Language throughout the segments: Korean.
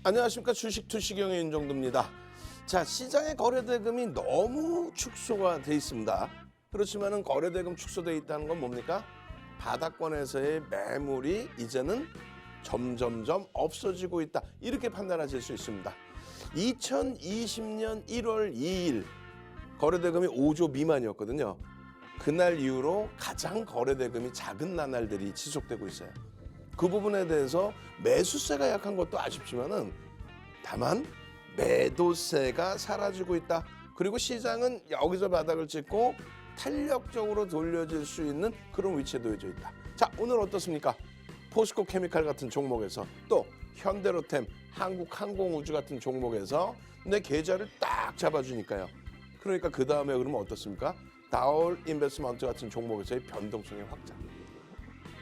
안녕하십니까. 주식 투시경의 윤정두입니다. 자, 시장의 거래대금이 너무 축소가 돼 있습니다. 그렇지만은 거래대금 축소돼 있다는 건 뭡니까? 바닥권에서의 매물이 이제는 점점점 없어지고 있다. 이렇게 판단하실 수 있습니다. 2020년 1월 2일 거래대금이 5조 미만이었거든요. 그날 이후로 가장 거래대금이 작은 나날들이 지속되고 있어요. 그 부분에 대해서 매수세가 약한 것도 아쉽지만은 다만 매도세가 사라지고 있다. 그리고 시장은 여기서 바닥을 찍고 탄력적으로 돌려질 수 있는 그런 위치에 놓여져 있다. 자, 오늘 어떻습니까? 포스코 케미칼 같은 종목에서 또 현대로템, 한국항공우주 같은 종목에서 내 계좌를 딱 잡아주니까요. 그러니까 그 다음에 그러면 어떻습니까? 다올 인베스트먼트 같은 종목에서의 변동성의 확장,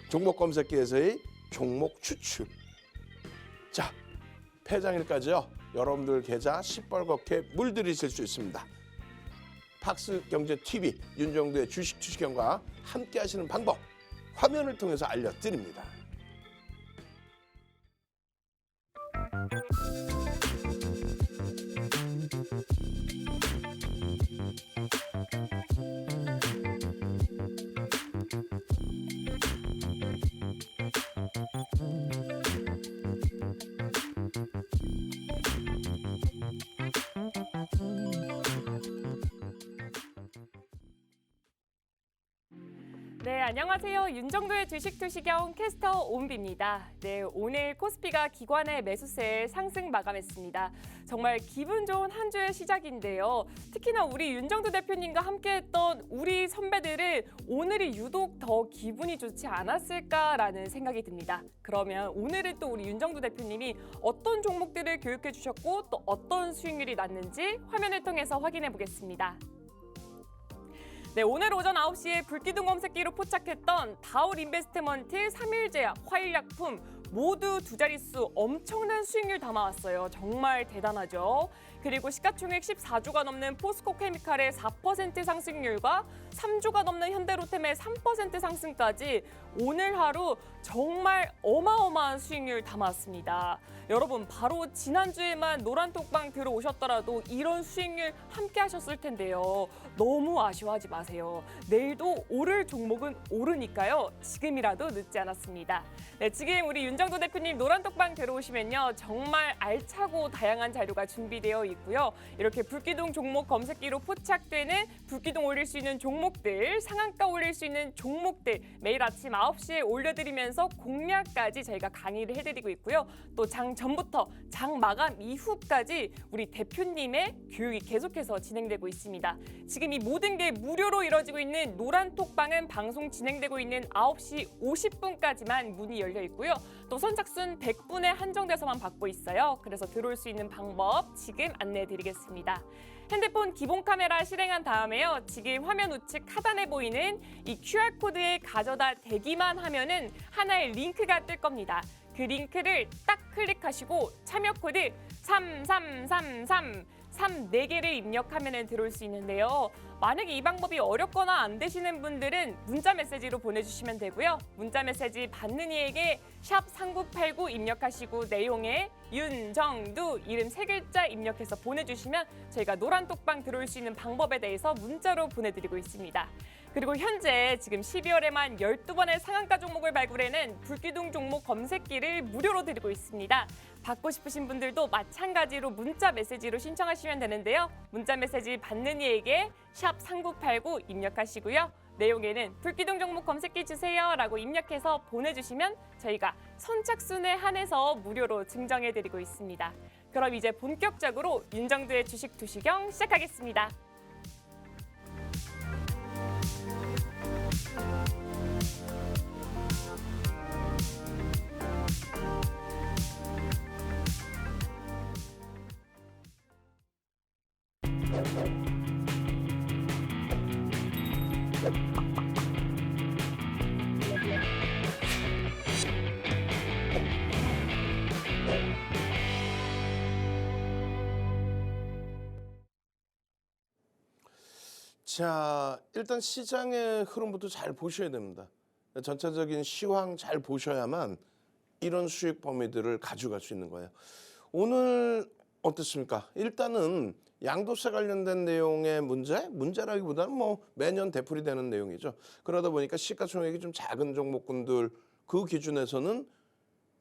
종목 검색기에서의 종목 추출. 자, 폐장일까지요. 여러분들 계좌 시뻘겋게 물들이실 수 있습니다. 팍스경제TV 윤정두의 주식 투시경과 함께 하시는 방법 화면을 통해서 알려드립니다. 네, 안녕하세요. 윤정두의 주식 투시경 캐스터 오은비입니다. 네, 오늘 코스피가 기관의 매수세에 상승 마감했습니다. 정말 기분 좋은 한 주의 시작인데요. 특히나 우리 윤정두 대표님과 함께했던 우리 선배들은 오늘이 유독 더 기분이 좋지 않았을까라는 생각이 듭니다. 그러면 오늘은 또 우리 윤정두 대표님이 어떤 종목들을 교육해 주셨고 또 어떤 수익률이 났는지 화면을 통해서 확인해 보겠습니다. 네, 오늘 오전 9시에 불기둥 검색기로 포착했던 다올 인베스트먼트, 삼일제약, 화일약품 모두 두 자릿수 엄청난 수익률 담아왔어요. 정말 대단하죠. 그리고 시가총액 14조가 넘는 포스코 케미칼의 4% 상승률과 3조가 넘는 현대로템의 3% 상승까지 오늘 하루 정말 어마어마한 수익률 담았습니다. 여러분, 바로 지난주에만 노란톡방 들어오셨더라도 이런 수익률 함께 하셨을 텐데요. 너무 아쉬워하지 마세요. 내일도 오를 종목은 오르니까요. 지금이라도 늦지 않았습니다. 네, 지금 우리 윤정두 대표님 노란톡방 들어오시면요. 정말 알차고 다양한 자료가 준비되어 있고요. 이렇게 불기둥 종목 검색기로 포착되는 불기둥 올릴 수 있는 종목들, 상한가 올릴 수 있는 종목들 매일 아침 9시에 올려드리면서 공략까지 저희가 강의를 해드리고 있고요. 또 장 전부터 장 마감 이후까지 우리 대표님의 교육이 계속해서 진행되고 있습니다. 지금 이 모든 게 무료로 이뤄지고 있는 노란톡방은 방송 진행되고 있는 9시 50분까지만 문이 열려 있고요. 또 선착순 100분에 한정돼서만 받고 있어요. 그래서 들어올 수 있는 방법 지금 안내해 드리겠습니다. 핸드폰 기본 카메라 실행한 다음에요. 지금 화면 우측 하단에 보이는 이 QR코드에 가져다 대기만 하면은 하나의 링크가 뜰 겁니다. 그 링크를 딱 클릭하시고 참여 코드 3333 4개를 입력하면 들어올 수 있는데요. 만약에 이 방법이 어렵거나 안 되시는 분들은 문자 메시지로 보내주시면 되고요. 문자 메시지 받는 이에게 샵 3989 입력하시고 내용에 윤정두 이름 3글자 입력해서 보내주시면 저희가 노란톡방 들어올 수 있는 방법에 대해서 문자로 보내드리고 있습니다. 그리고 현재 지금 12월에만 12번의 상한가 종목을 발굴해낸 불기둥 종목 검색기를 무료로 드리고 있습니다. 받고 싶으신 분들도 마찬가지로 문자 메시지로 신청하시면 되는데요. 문자 메시지 받는 이에게 샵 3989 입력하시고요. 내용에는 불기둥 종목 검색기 주세요라고 입력해서 보내주시면 저희가 선착순에 한해서 무료로 증정해드리고 있습니다. 그럼 이제 본격적으로 윤정두의 주식 투시경 시작하겠습니다. 자, 일단 시장의 흐름부터 잘 보셔야 됩니다. 전체적인 시황 잘 보셔야만 이런 수익 범위들을 가져갈 수 있는 거예요. 오늘 어떻습니까? 일단은 양도세 관련된 내용의 문제라기보다는 뭐 매년 되풀이되는 내용이죠. 그러다 보니까 시가총액이 좀 작은 종목군들 그 기준에서는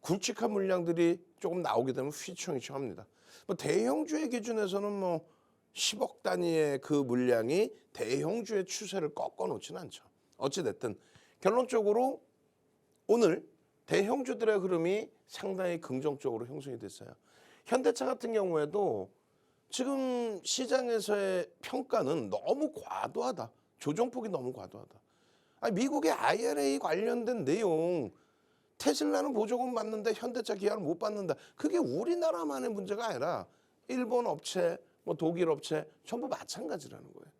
굵직한 물량들이 조금 나오게 되면 휘청휘청합니다. 뭐 대형주의 기준에서는 뭐 10억 단위의 그 물량이 대형주의 추세를 꺾어놓지는 않죠. 어찌됐든 결론적으로 오늘 대형주들의 흐름이 상당히 긍정적으로 형성이 됐어요. 현대차 같은 경우에도 지금 시장에서의 평가는 너무 과도하다. 조정폭이 너무 과도하다. 아니, 미국의 IRA 관련된 내용, 테슬라는 보조금 받는데 현대차 기아는 못 받는다. 그게 우리나라만의 문제가 아니라 일본 업체, 뭐 독일 업체 전부 마찬가지라는 거예요.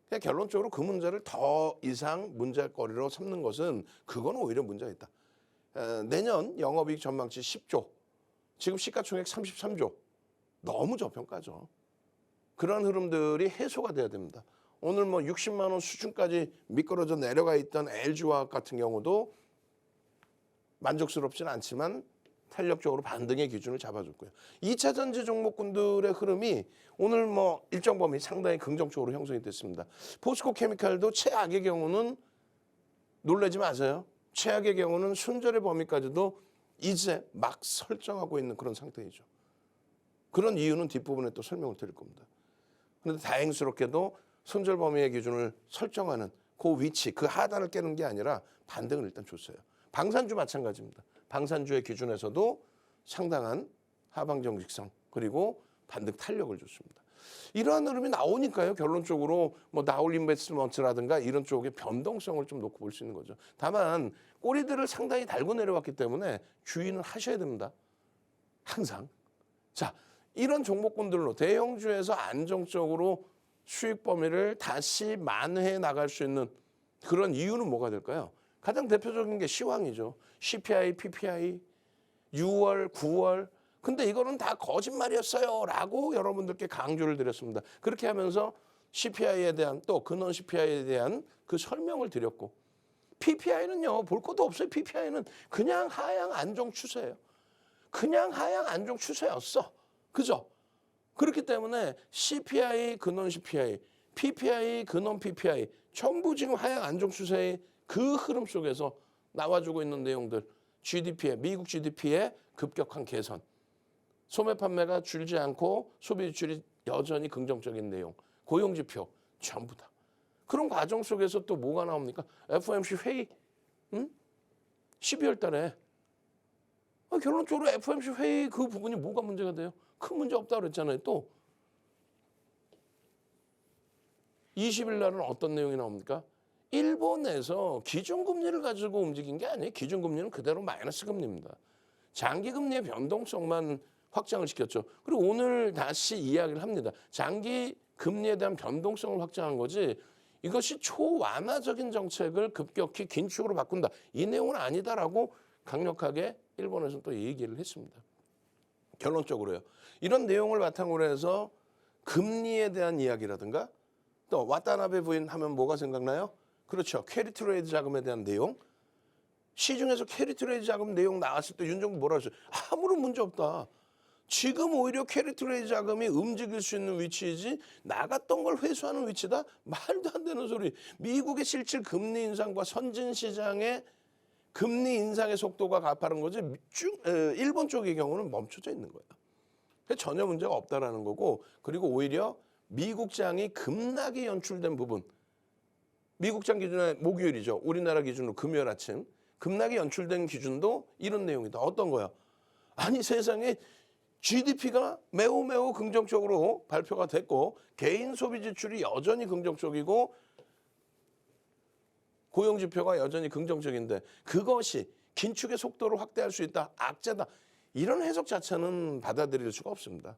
그냥 결론적으로 그 문제를 더 이상 문제거리로 삼는 것은 그건 오히려 문제가 있다. 내년 영업이익 전망치 10조, 지금 시가총액 33조. 너무 저평가죠. 그런 흐름들이 해소가 돼야 됩니다. 오늘 뭐 60만 원 수준까지 미끄러져 내려가 있던 LG화학 같은 경우도 만족스럽지는 않지만 탄력적으로 반등의 기준을 잡아줬고요. 2차 전지 종목군들의 흐름이 오늘 뭐 일정 범위 상당히 긍정적으로 형성이 됐습니다. 포스코 케미칼도 최악의 경우는 놀라지 마세요. 최악의 경우는 손절의 범위까지도 이제 막 설정하고 있는 그런 상태이죠. 그런 이유는 뒷부분에 또 설명을 드릴 겁니다. 그런데 다행스럽게도 손절 범위의 기준을 설정하는 그 위치, 그 하단을 깨는 게 아니라 반등을 일단 줬어요. 방산주 마찬가지입니다. 방산주의 기준에서도 상당한 하방 정직성 그리고 반등 탄력을 줬습니다. 이러한 흐름이 나오니까요. 결론적으로 뭐 나올 인베스트먼트라든가 이런 쪽의 변동성을 좀 놓고 볼 수 있는 거죠. 다만 꼬리들을 상당히 달고 내려왔기 때문에 주의는 하셔야 됩니다. 항상. 자, 이런 종목군들로 대형주에서 안정적으로 수익 범위를 다시 만회해 나갈 수 있는 그런 이유는 뭐가 될까요? 가장 대표적인 게 시황이죠. CPI, PPI, 6월, 9월. 근데 이거는 다 거짓말이었어요 라고 여러분들께 강조를 드렸습니다. 그렇게 하면서 CPI에 대한 또 근원 CPI에 대한 그 설명을 드렸고 PPI는요. 볼 것도 없어요. PPI는 그냥 하향 안정 추세예요. 그냥 하향 안정 추세였어. 그죠? 그렇기 때문에 CPI, 근원 CPI, PPI, 근원 PPI 전부 지금 하향 안정 추세의 그 흐름 속에서 나와주고 있는 내용들 GDP의 미국 GDP의 급격한 개선 소매 판매가 줄지 않고 소비 지출이 여전히 긍정적인 내용 고용지표 전부 다 그런 과정 속에서 또 뭐가 나옵니까? FOMC 회의 12월 달에 결론적으로 FOMC 회의 그 부분이 뭐가 문제가 돼요? 큰 문제 없다고 그랬잖아요. 또 20일 날은 어떤 내용이 나옵니까? 일본에서 기준금리를 가지고 움직인 게 아니에요. 기준금리는 그대로 마이너스 금리입니다. 장기금리의 변동성만 확장을 시켰죠. 그리고 오늘 다시 이야기를 합니다. 장기금리에 대한 변동성을 확장한 거지 이것이 초완화적인 정책을 급격히 긴축으로 바꾼다. 이 내용은 아니다라고 강력하게 일본에서는 또 얘기를 했습니다. 결론적으로요. 이런 내용을 바탕으로 해서 금리에 대한 이야기라든가 또 와타나베 부인 하면 뭐가 생각나요? 그렇죠. 캐리 트레이드 자금에 대한 내용. 시중에서 캐리 트레이드 자금 내용 나왔을 때 윤정부 뭐라 했어요? 아무런 문제 없다. 지금 오히려 캐리 트레이드 자금이 움직일 수 있는 위치이지 나갔던 걸 회수하는 위치다? 말도 안 되는 소리. 미국의 실질 금리 인상과 선진 시장의 금리 인상의 속도가 가파른 거지 일본 쪽의 경우는 멈춰져 있는 거예요. 전혀 문제가 없다라는 거고 그리고 오히려 미국장이 급락이 연출된 부분 미국장 기준에 목요일이죠. 우리나라 기준으로 금요일 아침 급락이 연출된 기준도 이런 내용이다. 어떤 거야? 아니 세상에 GDP가 매우 긍정적으로 발표가 됐고 개인 소비 지출이 여전히 긍정적이고 고용지표가 여전히 긍정적인데 그것이 긴축의 속도를 확대할 수 있다. 악재다. 이런 해석 자체는 받아들일 수가 없습니다.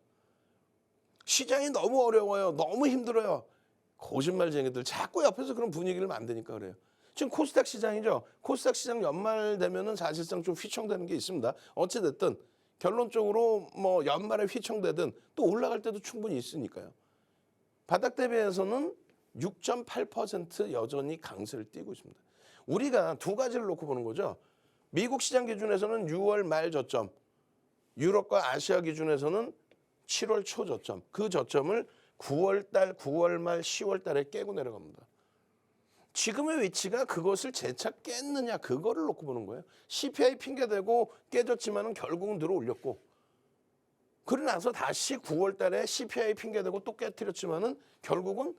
시장이 너무 어려워요. 너무 힘들어요. 거짓말쟁이들 자꾸 옆에서 그런 분위기를 만드니까 그래요. 지금 코스닥 시장이죠. 코스닥 시장 연말 되면은 사실상 좀 휘청되는 게 있습니다. 어찌됐든 결론적으로 뭐 연말에 휘청되든 또 올라갈 때도 충분히 있으니까요. 바닥 대비해서는 6.8% 여전히 강세를 띠고 있습니다. 우리가 두 가지를 놓고 보는 거죠. 미국 시장 기준에서는 6월 말 저점 유럽과 아시아 기준에서는 7월 초 저점, 그 저점을 9월 달, 9월 말, 10월 달에 깨고 내려갑니다. 지금의 위치가 그것을 재차 깼느냐 그거를 놓고 보는 거예요. CPI 핑계대고 깨졌지만은 결국은 들어 올렸고, 그러고 나서 다시 9월 달에 CPI 핑계대고 또 깨트렸지만은 결국은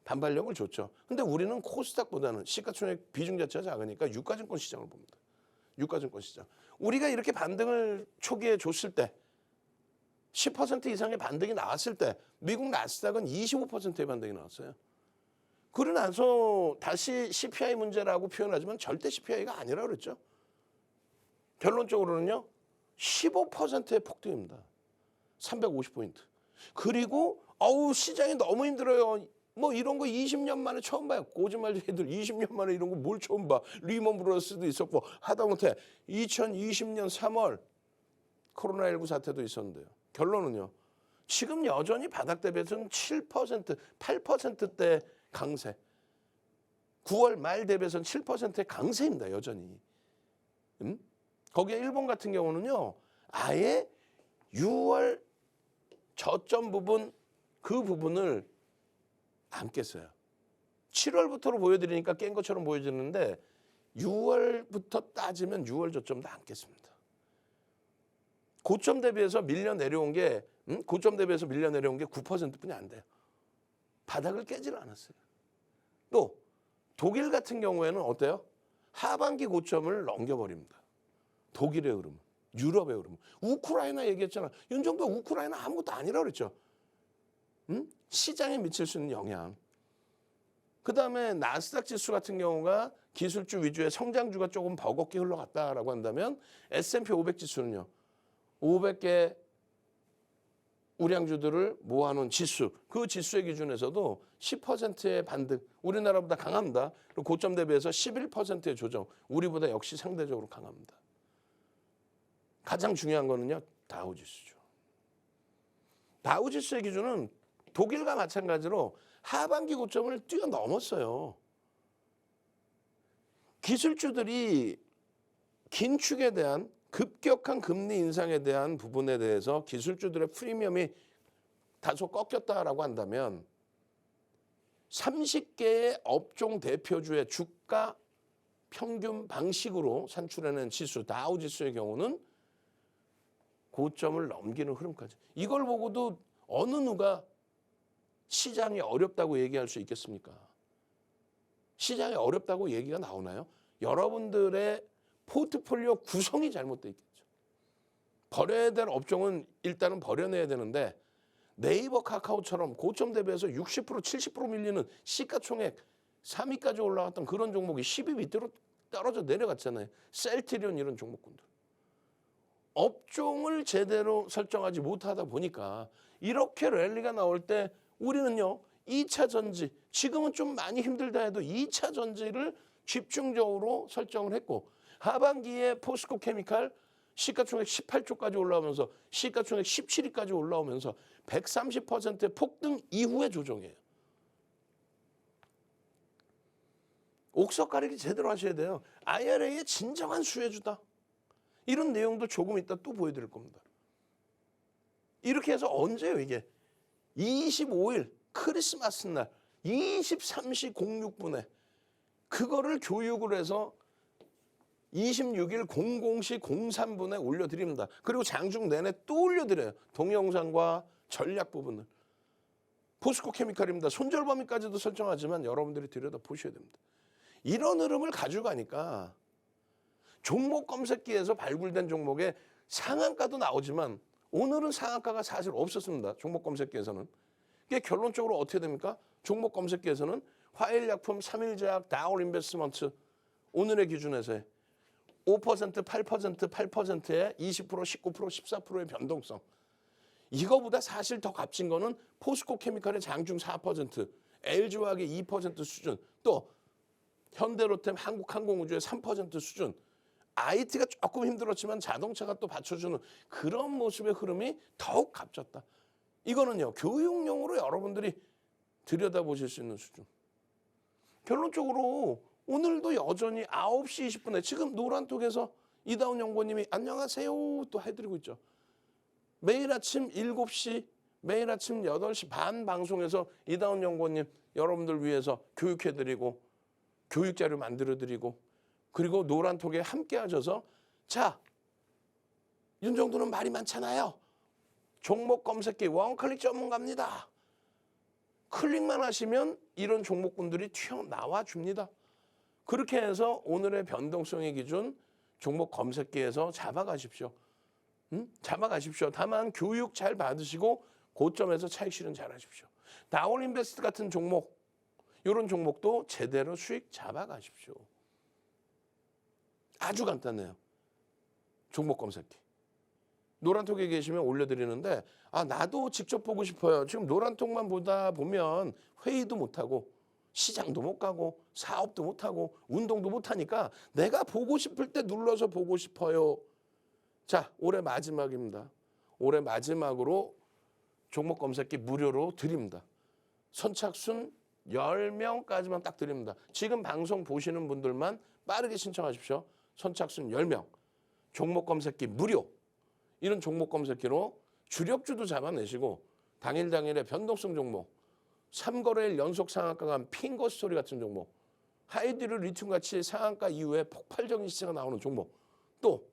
반발력을 줬죠. 근데 우리는 코스닥보다는 시가총액 비중 자체가 작으니까 유가증권 시장을 봅니다. 유가증권 시장. 우리가 이렇게 반등을 초기에 줬을 때 10% 이상의 반등이 나왔을 때 미국 나스닥은 25%의 반등이 나왔어요. 그러고 나서 다시 CPI 문제라고 표현하지만 절대 CPI가 아니라고 그랬죠. 결론적으로는요. 15%의 폭등입니다. 350포인트. 그리고 시장이 너무 힘들어요. 뭐 이런 거 20년 만에 처음 봐요. 거짓말쟁이들 20년 만에 이런 거 뭘 처음 봐. 리먼 브러스도 있었고 하다못해 2020년 3월 코로나19 사태도 있었는데요. 결론은요. 지금 여전히 바닥 대비해서는 7%, 8%대 강세. 9월 말 대비해서는 7%의 강세입니다. 여전히. 거기에 일본 같은 경우는요. 아예 6월 저점 부분 그 부분을 안 깼어요. 7월부터로 보여드리니까 깬 것처럼 보여지는데 6월부터 따지면 6월 저점도 안 깼습니다. 고점 대비해서 밀려 내려온 게 9%뿐이 안 돼요. 바닥을 깨지를 않았어요. 또 독일 같은 경우에는 어때요? 하반기 고점을 넘겨버립니다. 독일의 흐름, 유럽의 흐름. 우크라이나 얘기했잖아. 윤정도 우크라이나 아무것도 아니라고 그랬죠. 시장에 미칠 수 있는 영향. 그다음에 나스닥 지수 같은 경우가 기술주 위주의 성장주가 조금 버겁게 흘러갔다라고 한다면 S&P 500 지수는요. 500개 우량주들을 모아놓은 지수, 그 지수의 기준에서도 10%의 반등, 우리나라보다 강합니다. 그리고 고점 대비해서 11%의 조정, 우리보다 역시 상대적으로 강합니다. 가장 중요한 거는요. 다우지수죠. 다우지수의 기준은 독일과 마찬가지로 하반기 고점을 뛰어넘었어요. 기술주들이 긴축에 대한 급격한 금리 인상에 대한 부분에 대해서 기술주들의 프리미엄이 다소 꺾였다라고 한다면 30개의 업종 대표주의 주가 평균 방식으로 산출해낸 지수, 다우지수의 경우는 고점을 넘기는 흐름까지. 이걸 보고도 어느 누가 시장이 어렵다고 얘기할 수 있겠습니까? 시장이 어렵다고 얘기가 나오나요? 여러분들의 포트폴리오 구성이 잘못돼 있겠죠. 버려야 될 업종은 일단은 버려내야 되는데 네이버 카카오처럼 고점 대비해서 60% 70% 밀리는 시가총액 3위까지 올라갔던 그런 종목이 10위 밑으로 떨어져 내려갔잖아요. 셀트리온 이런 종목군들. 업종을 제대로 설정하지 못하다 보니까 이렇게 랠리가 나올 때 우리는요. 2차 전지, 지금은 좀 많이 힘들다 해도 2차 전지를 집중적으로 설정을 했고 하반기에 포스코 케미칼 시가총액 18조까지 올라오면서 시가총액 17위까지 올라오면서 130%의 폭등 이후의 조정이에요. 옥석 가리기 제대로 하셔야 돼요. IRA의 진정한 수혜주다. 이런 내용도 조금 이따 또 보여드릴 겁니다. 이렇게 해서 언제요 이게? 25일 크리스마스 날 23시 06분에 그거를 교육을 해서 26일 00시 03분에 올려드립니다. 그리고 장중 내내 또 올려드려요. 동영상과 전략 부분을. 포스코 케미칼입니다. 손절범위까지도 설정하지만 여러분들이 들여다보셔야 됩니다. 이런 흐름을 가져가니까 종목 검색기에서 발굴된 종목의 상한가도 나오지만 오늘은 상한가가 사실 없었습니다. 종목 검색기에서는. 이게 결론적으로 어떻게 됩니까? 종목 검색기에서는 화일약품, 3일제약, 다올인베스먼트 오늘의 기준에서의 5%, 8%, 8%의 20%, 19%, 14%의 변동성. 이거보다 사실 더 값진 거는 포스코 케미칼의 장중 4%, LG화학의 2% 수준, 또 현대로템, 한국항공우주의 3% 수준. IT가 조금 힘들었지만 자동차가 또 받쳐주는 그런 모습의 흐름이 더욱 값졌다. 이거는요. 교육용으로 여러분들이 들여다보실 수 있는 수준. 결론적으로 오늘도 여전히 9시 20분에 지금 노란톡에서 이다운 연구원님이 안녕하세요 또 해드리고 있죠. 매일 아침 7시, 매일 아침 8시 반 방송에서 이다운 연구원님 여러분들 위해서 교육해드리고 교육자료 만들어드리고 그리고 노란톡에 함께 하셔서 자, 윤정도는 말이 많잖아요. 종목 검색기 원클릭 전문가입니다. 클릭만 하시면 이런 종목군들이 튀어나와 줍니다. 그렇게 해서 오늘의 변동성의 기준 종목 검색기에서 잡아가십시오. 잡아가십시오. 다만 교육 잘 받으시고 고점에서 차익 실현 잘 하십시오. 다운인베스트 같은 종목, 이런 종목도 제대로 수익 잡아가십시오. 아주 간단해요. 종목 검색기. 노란톡에 계시면 올려드리는데 나도 직접 보고 싶어요. 지금 노란톡만 보다 보면 회의도 못하고 시장도 못 가고 사업도 못하고 운동도 못하니까 내가 보고 싶을 때 눌러서 보고 싶어요. 자, 올해 마지막입니다. 올해 마지막으로 종목 검색기 무료로 드립니다. 선착순 10명까지만 딱 드립니다. 지금 방송 보시는 분들만 빠르게 신청하십시오. 선착순 10명. 종목 검색기 무료. 이런 종목 검색기로 주력주도 잡아내시고 당일의 변동성 종목, 3거래일 연속 상한가 간 핑거 스토리 같은 종목, 하이드로 리튬 같이 상한가 이후에 폭발적인 시세가 나오는 종목, 또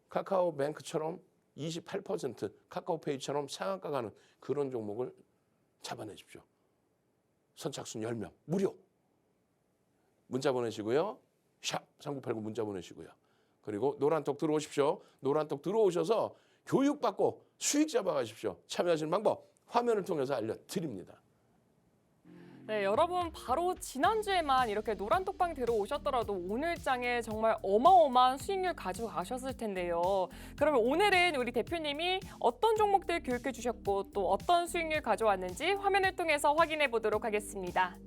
카카오뱅크처럼 28%, 카카오페이처럼 상한가 가는 그런 종목을 잡아내십시오. 선착순 10명 무료. 문자 보내시고요. 샵 3989 문자 보내시고요. 그리고 노란톡 들어오십시오. 노란톡 들어오셔서 교육받고 수익 잡아가십시오. 참여하시는 방법 화면을 통해서 알려드립니다. 네, 여러분 바로 지난주에만 이렇게 노란톡방 들어오셨더라도 오늘장에 정말 어마어마한 수익률 가지고 가셨을 텐데요. 그러면 오늘은 우리 대표님이 어떤 종목들 교육해 주셨고 또 어떤 수익률 가져왔는지 화면을 통해서 확인해 보도록 하겠습니다.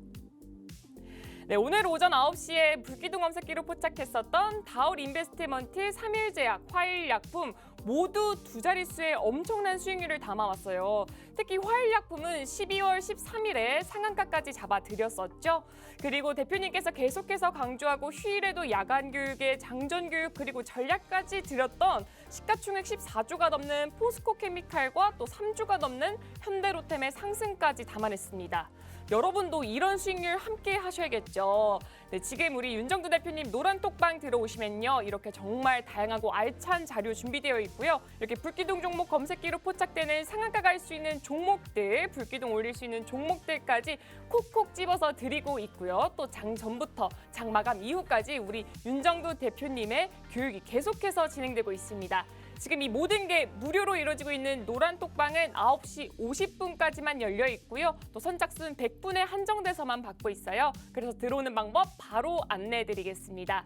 네, 오늘 오전 9시에 불기둥 검색기로 포착했었던 다울 인베스트먼트, 삼일제약, 화일약품 모두 두 자릿수의 엄청난 수익률을 담아왔어요. 특히 화일약품은 12월 13일에 상한가까지 잡아드렸었죠. 그리고 대표님께서 계속해서 강조하고 휴일에도 야간 교육에 장전 교육 그리고 전략까지 드렸던 시가총액 14조가 넘는 포스코 케미칼과 또 3조가 넘는 현대로템의 상승까지 담아냈습니다. 여러분도 이런 수익률 함께 하셔야겠죠. 네, 지금 우리 윤정두 대표님 노란톡방 들어오시면요. 이렇게 정말 다양하고 알찬 자료 준비되어 있고요. 이렇게 불기둥 종목 검색기로 포착되는 상한가 갈 수 있는 종목들, 불기둥 올릴 수 있는 종목들까지 콕콕 집어서 드리고 있고요. 또 장 전부터 장 마감 이후까지 우리 윤정두 대표님의 교육이 계속해서 진행되고 있습니다. 지금 이 모든 게 무료로 이루어지고 있는 노란톡방은 9시 50분까지만 열려 있고요. 또 선착순 100분에 한정돼서만 받고 있어요. 그래서 들어오는 방법 바로 안내해드리겠습니다.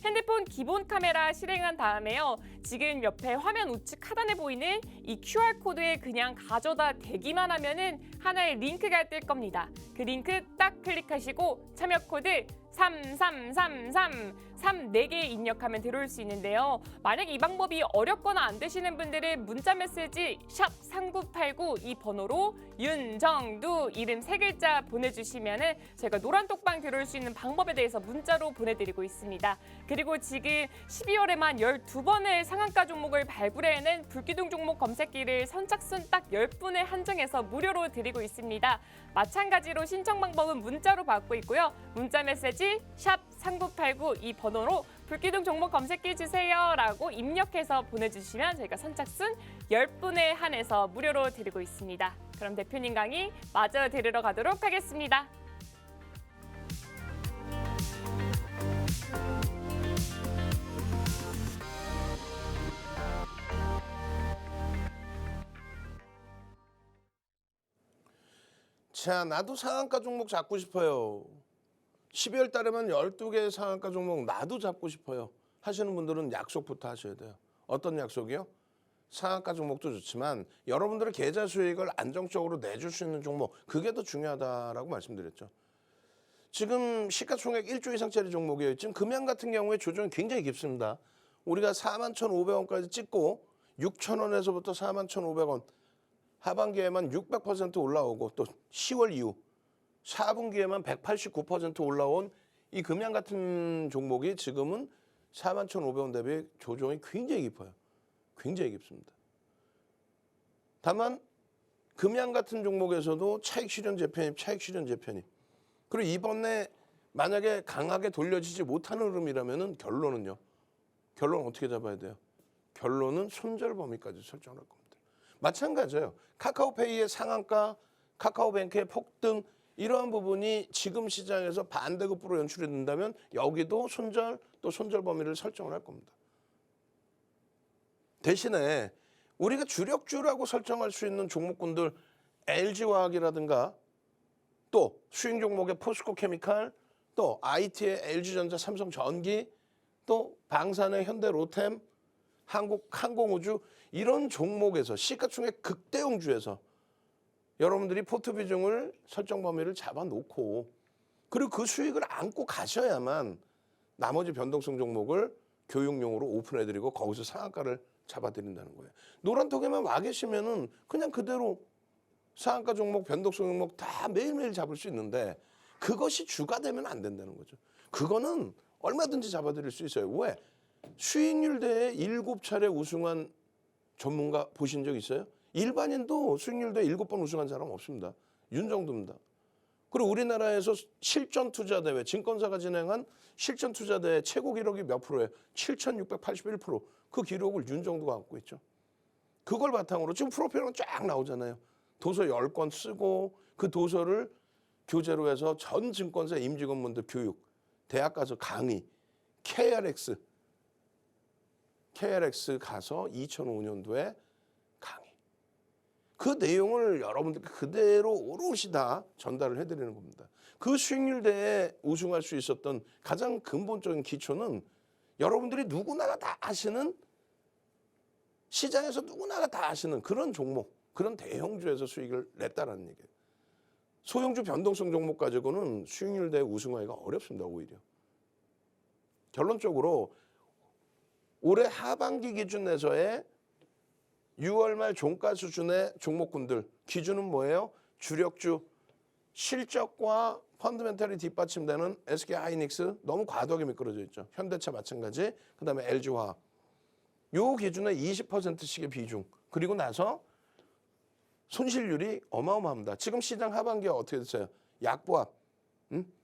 핸드폰 기본 카메라 실행한 다음에요. 지금 옆에 화면 우측 하단에 보이는 이 QR코드에 그냥 가져다 대기만 하면은 하나의 링크가 뜰 겁니다. 그 링크 딱 클릭하시고 참여 코드 3333 4개 입력하면 들어올 수 있는데요. 만약 이 방법이 어렵거나 안 되시는 분들은 문자 메시지 샵 3989 이 번호로 윤정두 이름 3글자 보내주시면은 저희가 노란톡방 들어올 수 있는 방법에 대해서 문자로 보내드리고 있습니다. 그리고 지금 12월에만 12번의 상한가 종목을 발굴해낸 불기둥 종목 검색기를 선착순 딱 10분에 한정해서 무료로 드리고 있습니다. 마찬가지로 신청 방법은 문자로 받고 있고요. 문자 메시지 샵 3989 이 번호로 불기둥 종목 검색기 주세요라고 입력해서 보내주시면 저희가 선착순 10분에 한해서 무료로 드리고 있습니다. 그럼 대표님 강의 마저 들으러 가도록 하겠습니다. 자, 나도 상한가 종목 잡고 싶어요. 12월 달에만 12개 상한가 종목 나도 잡고 싶어요. 하시는 분들은 약속부터 하셔야 돼요. 어떤 약속이요? 상한가 종목도 좋지만 여러분들의 계좌 수익을 안정적으로 내줄 수 있는 종목, 그게 더 중요하다라고 말씀드렸죠. 지금 시가총액 1조 이상짜리 종목이에요. 지금 금양 같은 경우에 조정이 굉장히 깊습니다. 우리가 41,500원까지 찍고 6,000원에서부터 41,500원 하반기에만 600% 올라오고 또 10월 이후 4분기에만 189% 올라온 이 금양 같은 종목이 지금은 41,500원 대비 조정이 굉장히 깊어요. 굉장히 깊습니다. 다만 금양 같은 종목에서도 차익 실현 재편입, 차익 실현 재편입. 그리고 이번에 만약에 강하게 돌려지지 못하는 흐름이라면은 결론은요. 결론 어떻게 잡아야 돼요? 결론은 손절 범위까지 설정할 겁니다. 마찬가지예요. 카카오페이의 상한가, 카카오뱅크의 폭등 이러한 부분이 지금 시장에서 반대급부로 연출이 된다면 여기도 손절 또 손절 범위를 설정을 할 겁니다. 대신에 우리가 주력주라고 설정할 수 있는 종목군들 LG화학이라든가 또 수익 종목의 포스코케미칼 또 IT의 LG전자, 삼성전기 또 방산의 현대로템, 한국항공우주 이런 종목에서 시가총액 극대형주에서 여러분들이 포트 비중을 설정 범위를 잡아놓고 그리고 그 수익을 안고 가셔야만 나머지 변동성 종목을 교육용으로 오픈해드리고 거기서 상한가를 잡아드린다는 거예요. 노란톡에만 와 계시면은 그냥 그대로 상한가 종목, 변동성 종목 다 매일매일 잡을 수 있는데 그것이 주가 되면 안 된다는 거죠. 그거는 얼마든지 잡아드릴 수 있어요. 왜? 수익률 대회 7차례 우승한 전문가 보신 적 있어요? 일반인도 수익률 대회 7번 우승한 사람 없습니다. 윤정도입니다. 그리고 우리나라에서 실전투자대회, 증권사가 진행한 실전투자대회 최고 기록이 몇 프로예요? 7,681%. 그 기록을 윤정도가 갖고 있죠. 그걸 바탕으로 지금 프로필은 쫙 나오잖아요. 도서 10권 쓰고 그 도서를 교재로 해서 전 증권사 임직원분들 교육, 대학 가서 강의, KRX 가서 2005년도에 강의. 그 내용을 여러분들 그대로 오롯이 다 전달을 해드리는 겁니다. 그 수익률 대회에 우승할 수 있었던 가장 근본적인 기초는 여러분들이 누구나가 다 아시는 시장에서 누구나가 다 아시는 그런 종목, 그런 대형주에서 수익을 냈다라는 얘기예요. 소형주 변동성 종목 가지고는 수익률 대회 우승하기가 어렵습니다. 오히려. 결론적으로 올해 하반기 기준에서의 6월 말 종가 수준의 종목군들 기준은 뭐예요? 주력주 실적과 펀드멘탈이 뒷받침되는 SK하이닉스 너무 과도하게 미끄러져 있죠. 현대차 마찬가지. 그다음에 LG화학. 요 기준의 20%씩의 비중. 그리고 나서 손실률이 어마어마합니다. 지금 시장 하반기에 어떻게 됐어요? 약보합.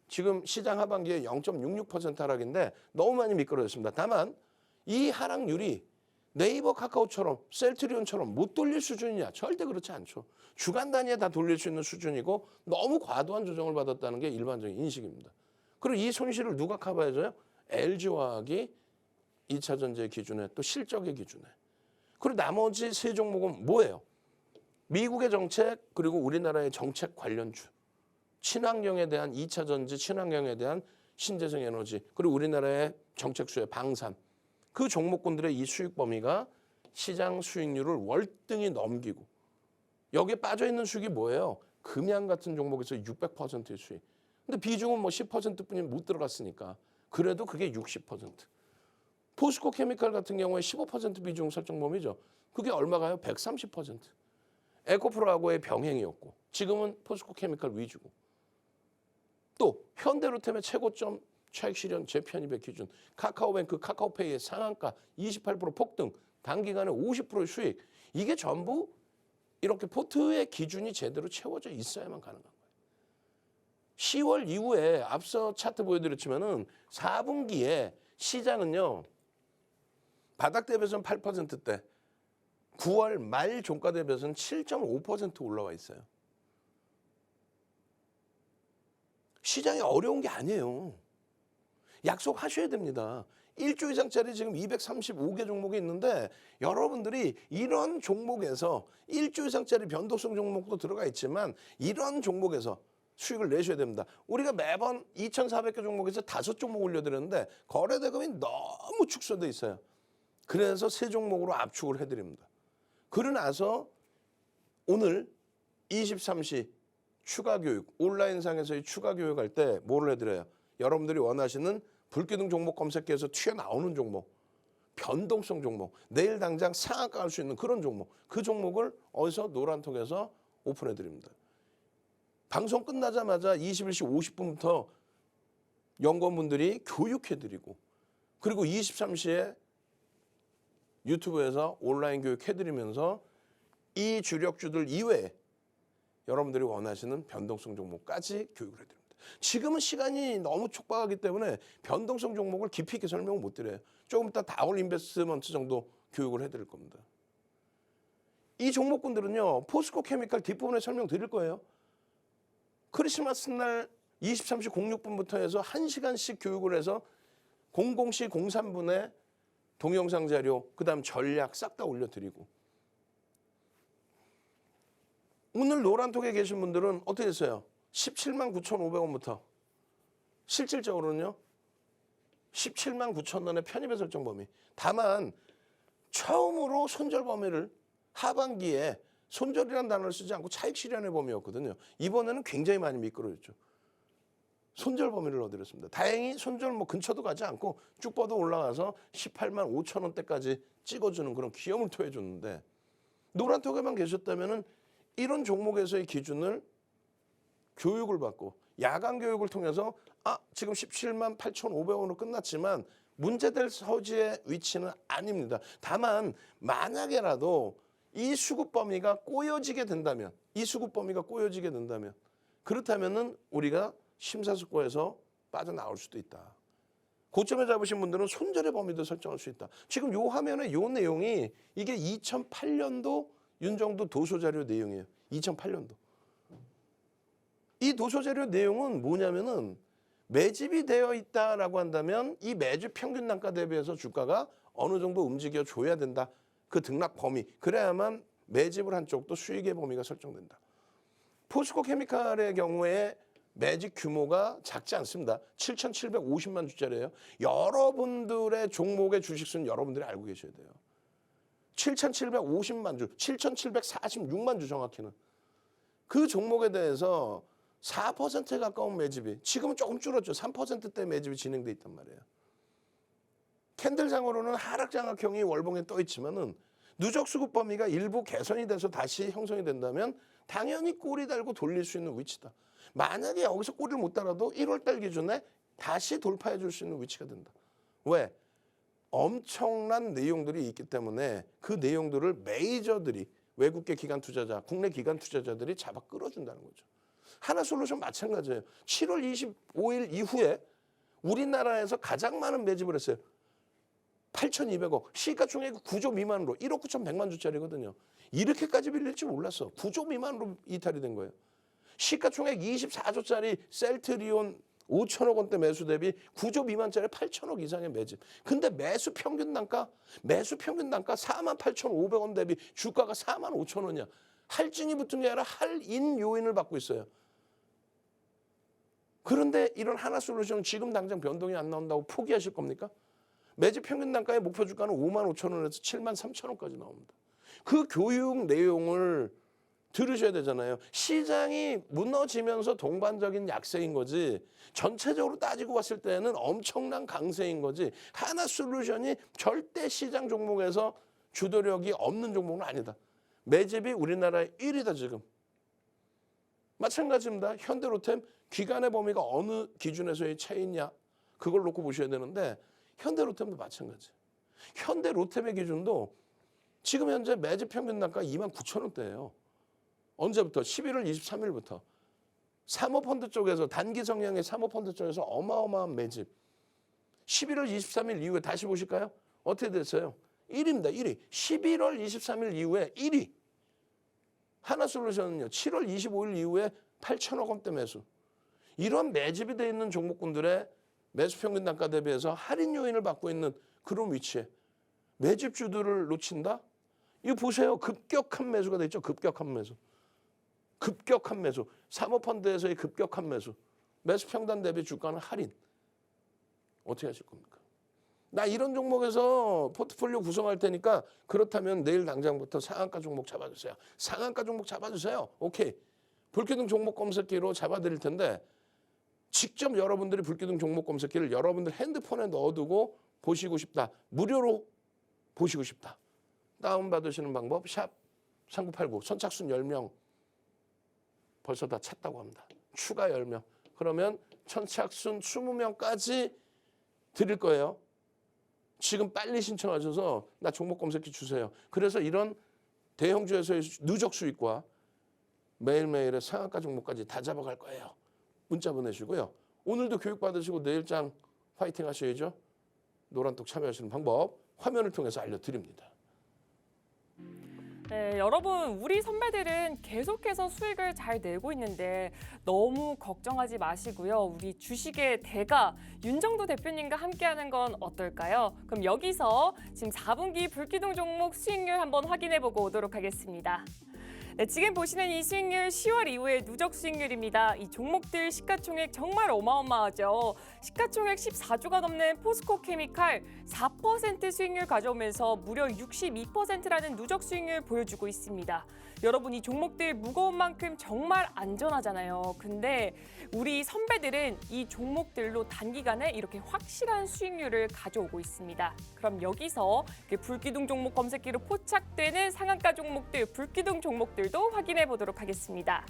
지금 시장 하반기에 0.66% 하락인데 너무 많이 미끄러졌습니다. 다만 이 하락률이 네이버, 카카오처럼 셀트리온처럼 못 돌릴 수준이냐? 절대 그렇지 않죠. 주간 단위에 다 돌릴 수 있는 수준이고 너무 과도한 조정을 받았다는 게 일반적인 인식입니다. 그리고 이 손실을 누가 커버해줘요? LG화학이 2차 전지 기준에 또 실적의 기준에. 그리고 나머지 세 종목은 뭐예요? 미국의 정책 그리고 우리나라의 정책 관련주. 친환경에 대한 2차 전지, 친환경에 대한 신재생 에너지 그리고 우리나라의 정책 수혜 방산. 그 종목군들의 이 수익 범위가 시장 수익률을 월등히 넘기고 여기에 빠져있는 수익이 뭐예요? 금양 같은 종목에서 600%의 수익. 근데 비중은 뭐 10%뿐이 못 들어갔으니까 그래도 그게 60%. 포스코 케미칼 같은 경우에 15% 비중 설정 범위죠. 그게 얼마가요? 130%. 에코프로하고의 병행이었고 지금은 포스코 케미칼 위주고 또 현대로템의 최고점 차익 실현 재편입의 기준, 카카오뱅크, 카카오페이의 상한가 28% 폭등, 단기간에 50%의 수익. 이게 전부 이렇게 포트의 기준이 제대로 채워져 있어야만 가능한 거예요. 10월 이후에 앞서 차트 보여드렸지만은 4분기에 시장은요. 바닥 대비해서는 8%대, 9월 말 종가 대비해서는 7.5% 올라와 있어요. 시장이 어려운 게 아니에요. 약속하셔야 됩니다. 1조 이상짜리 지금 235개 종목이 있는데 여러분들이 이런 종목에서 1조 이상짜리 변동성 종목도 들어가 있지만 이런 종목에서 수익을 내셔야 됩니다. 우리가 매번 2,400개 종목에서 5종목 올려드렸는데 거래대금이 너무 축소돼 있어요. 그래서 3종목으로 압축을 해드립니다. 그러고 나서 오늘 23시 추가 교육, 온라인상에서의 추가 교육할 때 뭐를 해드려요? 여러분들이 원하시는 불기둥 종목 검색기에서 튀어나오는 종목, 변동성 종목, 내일 당장 상한가 할 수 있는 그런 종목, 그 종목을 어디서 노란톡에서 오픈해드립니다. 방송 끝나자마자 21시 50분부터 연구원분들이 교육해드리고 그리고 23시에 유튜브에서 온라인 교육해드리면서 이 주력주들 이외에 여러분들이 원하시는 변동성 종목까지 교육을 해드립니다. 지금은 시간이 너무 촉박하기 때문에 변동성 종목을 깊이 있게 설명을 못 드려요. 조금 이따 다올 인베스트먼트 정도 교육을 해드릴 겁니다. 이 종목군들은요, 포스코 케미칼 뒷부분에 설명드릴 거예요. 크리스마스 날 23시 06분부터 해서 1시간씩 교육을 해서 00시 03분에 동영상 자료, 그다음 전략 싹 다 올려드리고, 오늘 노란톡에 계신 분들은 어떻게 됐어요? 17만 9,500원부터 실질적으로는요 17만 9천 원의 편입의 설정 범위. 다만 처음으로 손절 범위를 하반기에 손절이라는 단어를 쓰지 않고 차익 실현의 범위였거든요. 이번에는 굉장히 많이 미끄러졌죠. 손절 범위를 넣어드렸습니다. 다행히 손절 뭐 근처도 가지 않고 쭉 뻗어 올라가서 18만 5천 원대까지 찍어주는 그런 기염을 토해줬는데, 노란톡에만 계셨다면은 이런 종목에서의 기준을 교육을 받고 야간 교육을 통해서 지금 17만 8,500원으로 끝났지만 문제될 서지의 위치는 아닙니다. 다만 만약에라도 이 수급 범위가 꼬여지게 된다면, 그렇다면은 우리가 심사숙고해서 빠져나올 수도 있다. 고점에 잡으신 분들은 손절의 범위도 설정할 수 있다. 지금 요 화면에 요 내용이 이게 2008년도 윤정도 도서자료 내용이에요. 2008년도. 이 도서자료 내용은 뭐냐면은 매집이 되어 있다라고 한다면 이 매집 평균 단가 대비해서 주가가 어느 정도 움직여 줘야 된다. 그 등락 범위. 그래야만 매집을 한 쪽도 수익의 범위가 설정된다. 포스코 케미칼의 경우에 매집 규모가 작지 않습니다. 7,750만 주짜리예요. 여러분들의 종목의 주식수는 여러분들이 알고 계셔야 돼요. 7,750만 주, 7,746만 주 정확히는. 그 종목에 대해서 4%에 가까운 매집이, 지금은 조금 줄었죠. 3%대 매집이 진행돼 있단 말이에요. 캔들상으로는 하락장악형이 월봉에 떠 있지만은 누적 수급 범위가 일부 개선이 돼서 다시 형성이 된다면 당연히 꼬리 달고 돌릴 수 있는 위치다. 만약에 여기서 꼬리를 못 달아도 1월달 기준에 다시 돌파해 줄 수 있는 위치가 된다. 왜? 엄청난 내용들이 있기 때문에 그 내용들을 메이저들이, 외국계 기관 투자자, 국내 기관 투자자들이 잡아 끌어준다는 거죠. 하나솔루션 마찬가지예요. 7월 25일 이후에 우리나라에서 가장 많은 매집을 했어요. 8,200억. 시가총액 9조 미만으로 1억 9,100만 주짜리거든요. 이렇게까지 빌릴 줄 몰랐어. 9조 미만으로 이탈이 된 거예요. 시가총액 24조짜리 셀트리온 5천억 원대 매수 대비 9조 미만짜리 8천억 이상의 매집. 근데 매수 평균 단가 48,500원 대비 주가가 45,000원이야. 할증이 붙은 게 아니라 할인 요인을 받고 있어요. 그런데 이런 하나솔루션 지금 당장 변동이 안 나온다고 포기하실 겁니까? 매집 평균 단가의 목표 주가는 55,000원에서 73,000원까지 나옵니다. 그 교육 내용을 들으셔야 되잖아요. 시장이 무너지면서 동반적인 약세인 거지, 전체적으로 따지고 봤을 때는 엄청난 강세인 거지, 하나솔루션이 절대 시장 종목에서 주도력이 없는 종목은 아니다. 매집이 우리나라의 1위다 지금. 마찬가지입니다. 현대로템 기간의 범위가 어느 기준에서의 차이냐, 그걸 놓고 보셔야 되는데 현대로템도 마찬가지. 현대로템의 기준도 지금 현재 매집 평균 단가 29,000원대예요. 언제부터? 11월 23일부터. 사모펀드 쪽에서, 단기 성향의 사모펀드 쪽에서 어마어마한 매집. 11월 23일 이후에 다시 보실까요? 어떻게 됐어요? 1위입니다. 1위. 11월 23일 이후에 1위. 하나솔루션은요. 7월 25일 이후에 8천억 원대 매수. 이런 매집이 되어 있는 종목군들의 매수 평균 단가 대비해서 할인 요인을 받고 있는 그런 위치에 매집주들을 놓친다? 이거 보세요. 급격한 매수가 돼 있죠. 급격한 매수. 급격한 매수. 사모펀드에서의 급격한 매수. 매수 평단 대비 주가는 할인. 어떻게 하실 겁니까? 나 이런 종목에서 포트폴리오 구성할 테니까 그렇다면 내일 당장부터 상한가 종목 잡아주세요. 상한가 종목 잡아주세요. 오케이. 불기둥 종목 검색기로 잡아드릴 텐데 직접 여러분들이 불기둥 종목 검색기를 여러분들 핸드폰에 넣어두고 보시고 싶다. 무료로 보시고 싶다. 다운받으시는 방법 샵 3989 선착순 10명 벌써 다 찼다고 합니다. 추가 10명. 그러면 선착순 20명까지 드릴 거예요. 지금 빨리 신청하셔서 나 종목 검색기 주세요. 그래서 이런 대형주에서의 누적 수익과 매일매일의 상한가 종목까지 다 잡아갈 거예요. 문자 보내시고요. 오늘도 교육 받으시고 내일장 화이팅 하셔야죠. 노란톡 참여하시는 방법 화면을 통해서 알려드립니다. 네, 여러분 우리 선배들은 계속해서 수익을 잘 내고 있는데 너무 걱정하지 마시고요. 우리 주식의 대가 윤정도 대표님과 함께하는 건 어떨까요? 그럼 여기서 지금 4분기 불기둥 종목 수익률 한번 확인해보고 오도록 하겠습니다. 네, 지금 보시는 이 수익률 10월 이후의 누적 수익률입니다. 이 종목들 시가총액 정말 어마어마하죠. 시가총액 14조가 넘는 포스코 케미칼 4% 수익률 가져오면서 무려 62%라는 누적 수익률 보여주고 있습니다. 여러분 이 종목들 무거운 만큼 정말 안전하잖아요. 근데 우리 선배들은 이 종목들로 단기간에 이렇게 확실한 수익률을 가져오고 있습니다. 그럼 여기서 불기둥 종목 검색기로 포착되는 상한가 종목들, 불기둥 종목들도 확인해 보도록 하겠습니다.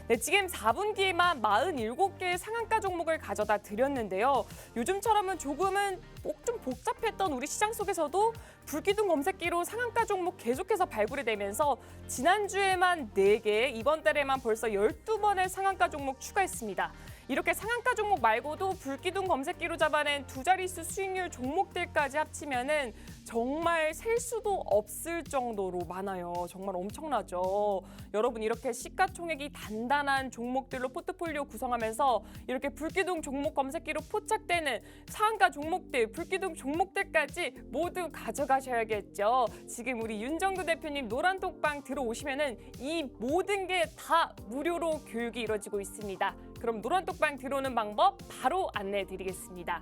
네, 지금 4분기에만 47개의 상한가 종목을 가져다 드렸는데요. 요즘처럼은 조금은 좀 복잡했던 우리 시장 속에서도 불기둥 검색기로 상한가 종목 계속해서 발굴이 되면서 지난주에만 4개, 이번 달에만 벌써 12번의 상한가 종목 추가했습니다. 이렇게 상한가 종목 말고도 불기둥 검색기로 잡아낸 두 자릿수 수익률 종목들까지 합치면은 정말 셀 수도 없을 정도로 많아요. 정말 엄청나죠. 여러분 이렇게 시가총액이 단단한 종목들로 포트폴리오 구성하면서 이렇게 불기둥 종목 검색기로 포착되는 상한가 종목들, 불기둥 종목들까지 모두 가져가셔야겠죠. 지금 우리 윤정도 대표님 노란톡방 들어오시면은 이 모든 게 다 무료로 교육이 이루어지고 있습니다. 그럼 노란톡방 들어오는 방법 바로 안내해 드리겠습니다.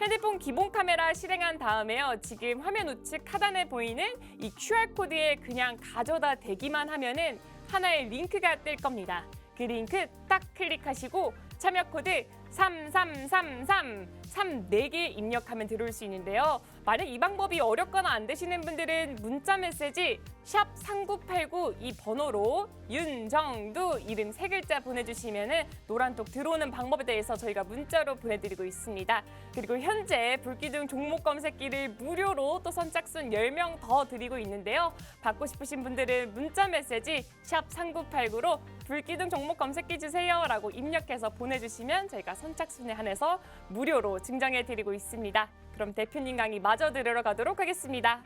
핸드폰 기본 카메라 실행한 다음에요. 지금 화면 우측 하단에 보이는 이 QR코드에 그냥 가져다 대기만 하면은 하나의 링크가 뜰 겁니다. 그 링크 딱 클릭하시고 참여 코드 333334개 입력하면 들어올 수 있는데요. 만약 이 방법이 어렵거나 안 되시는 분들은 문자 메시지 샵 3989 이 번호로 윤정두 이름 3글자 보내주시면 노란톡 들어오는 방법에 대해서 저희가 문자로 보내드리고 있습니다. 그리고 현재 불기둥 종목 검색기를 무료로 또 선착순 10명 더 드리고 있는데요. 받고 싶으신 분들은 문자 메시지 샵 3989로 불기둥 종목 검색기 주세요 라고 입력해서 보내주시면 저희가 선착순에 한해서 무료로 증정해드리고 있습니다. 그럼 대표님 강의 마저 들으러 가도록 하겠습니다.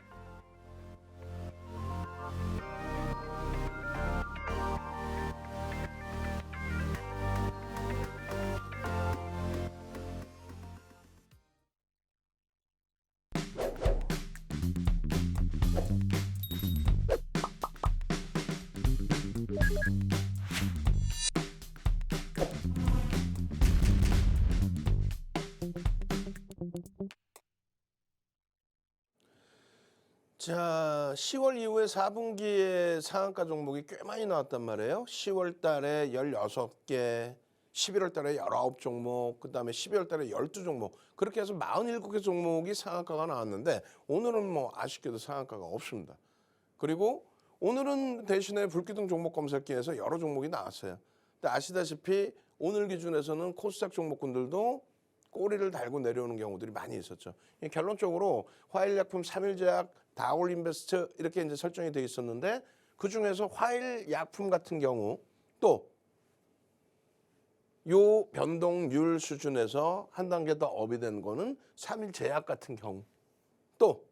자, 10월 이후에 4분기에 상한가 종목이 꽤 많이 나왔단 말이에요. 10월 달에 16개, 11월 달에 19종목, 그다음에 12월 달에 12종목. 그렇게 해서 47개 종목이 상한가가 나왔는데 오늘은 뭐 아쉽게도 상한가가 없습니다. 그리고 오늘은 대신에 불기둥 종목 검색기에서 여러 종목이 나왔어요. 근데 아시다시피 오늘 기준에서는 코스닥 종목군들도 꼬리를 달고 내려오는 경우들이 많이 있었죠. 결론적으로 화일약품, 삼일제약, 다올인베스트 이렇게 이제 설정이 돼 있었는데 그 중에서 화일약품 같은 경우 또 요 변동률 수준에서 한 단계 더 업이 된 거는 삼일제약 같은 경우 또